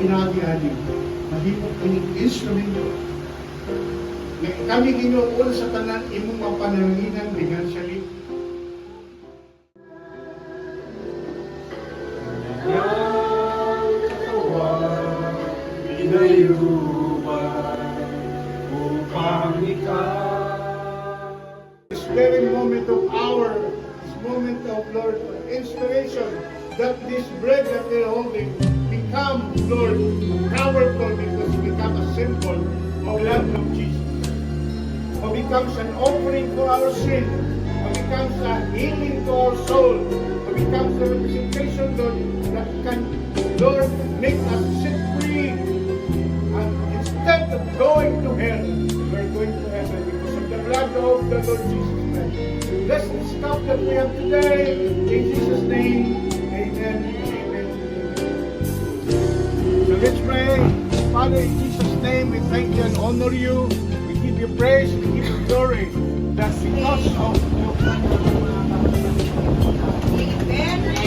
pinagi-ani. Mahimong inyong instrumento. Kami ginuul sa tanan imong mapananginan financially. This very moment of hour, this moment of Lord inspiration, that this bread that they're holding become, Lord, powerful because it becomes a symbol of love of Jesus. Or becomes an offering for our sin. Or becomes a healing to our soul. Or becomes a representation, Lord, that can, Lord, make us set free. And instead of going to hell, we're going to heaven because of the blood of the Lord Jesus Christ. Bless this cup that we have today. In Jesus' name, amen and amen. So let's pray. Father, in Jesus' name, we thank you and honor you. We give you praise, we give you glory. That's because of your Amen.